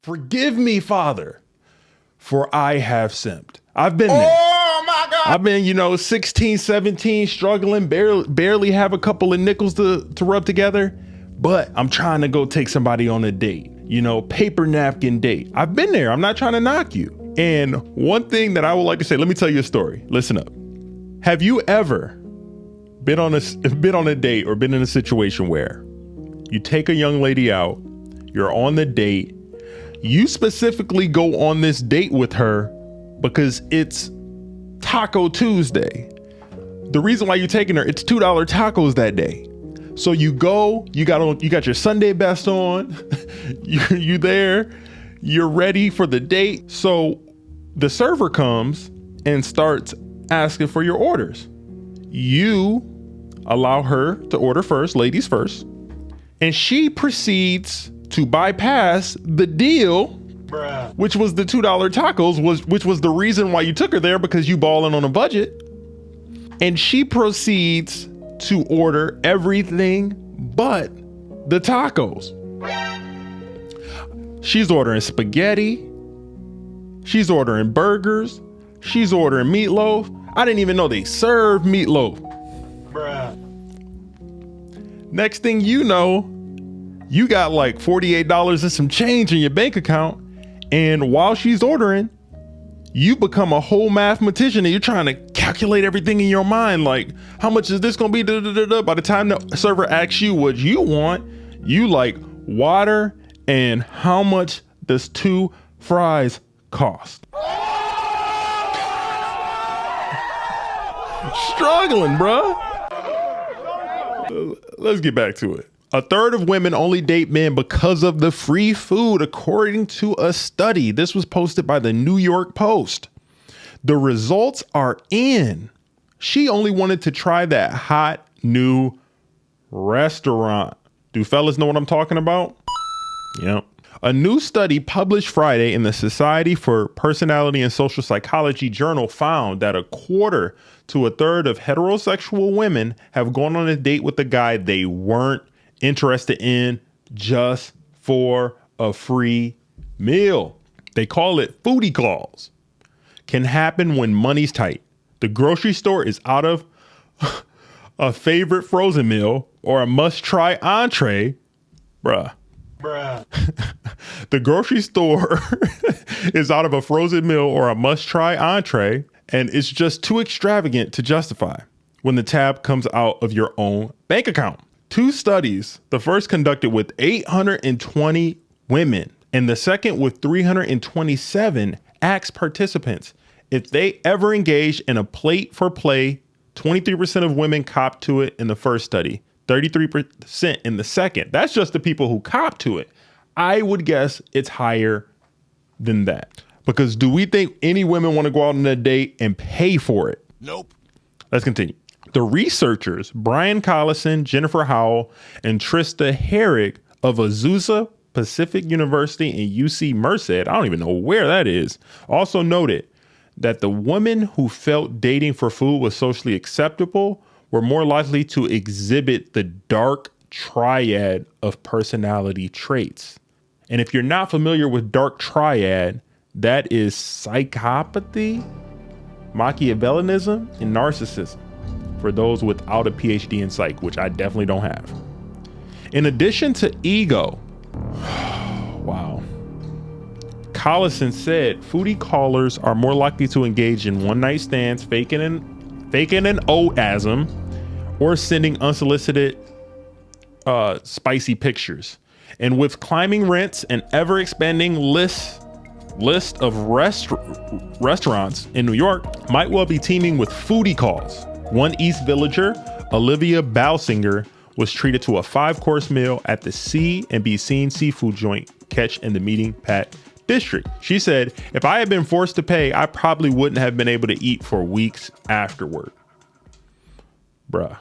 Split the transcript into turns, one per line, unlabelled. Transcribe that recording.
Forgive me, Father, for I have simped. I've been there.
Oh my God.
I've been, 16, 17, struggling, barely have a couple of nickels to rub together. But I'm trying to go take somebody on a date, paper napkin date. I've been there. I'm not trying to knock you. And one thing that I would like to say, let me tell you a story. Listen up. Have you ever been on a date or been in a situation where you take a young lady out, you're on the date, you specifically go on this date with her because it's Taco Tuesday. The reason why you're taking her, it's $2 tacos that day. So you go, you got your Sunday best on, you there, you're ready for the date. So the server comes and starts asking for your orders. You allow her to order first, ladies first, and she proceeds to bypass the deal, which was the $2 tacos, which was the reason why you took her there, because you balling on a budget. And she proceeds to order everything but the tacos. She's ordering spaghetti. She's ordering burgers. She's ordering meatloaf. I didn't even know they served meatloaf. Next thing you know, you got like $48 and some change in your bank account. And while she's ordering, you become a whole mathematician and you're trying to calculate everything in your mind. Like, how much is this going to be? By the time the server asks you what you want, you like water and how much does 2 fries cost? Struggling, bruh. Let's get back to it. A third of women only date men because of the free food, according to a study. This was posted by the New York Post. The results are in. She only wanted to try that hot new restaurant. Do fellas know what I'm talking about? Yep. A new study published Friday in the Society for Personality and Social Psychology journal found that a quarter to a third of heterosexual women have gone on a date with a guy they weren't interested in just for a free meal. They call it foodie calls. Can happen when money's tight. The grocery store is out of a favorite frozen meal or a must-try entree. Bruh. The grocery store is out of a frozen meal or a must-try entree, and it's just too extravagant to justify when the tab comes out of your own bank account. 2 studies, the first conducted with 820 women and the second with 327, asked participants if they ever engaged in a plate for play. 23% of women copped to it in the first study, 33% in the second. That's just the people who copped to it. I would guess it's higher than that. Because do we think any women want to go out on a date and pay for it?
Nope.
Let's continue. The researchers, Brian Collison, Jennifer Howell, and Trista Herrig of Azusa Pacific University and UC Merced, I don't even know where that is, also noted that the women who felt dating for food was socially acceptable were more likely to exhibit the dark triad of personality traits. And if you're not familiar with dark triad, that is psychopathy, Machiavellianism, and narcissism. For those without a PhD in psych, which I definitely don't have. In addition to ego, wow. Collison said foodie callers are more likely to engage in one-night stands, faking an orgasm, or sending unsolicited spicy pictures. And with climbing rents and ever-expanding list of restaurants in New York, might well be teaming with foodie calls. One East Villager, Olivia Balsinger, was treated to a 5-course meal at the See and Be Seen seafood joint Catch in the Meeting Pat District. She said, if I had been forced to pay, I probably wouldn't have been able to eat for weeks afterward. Bruh.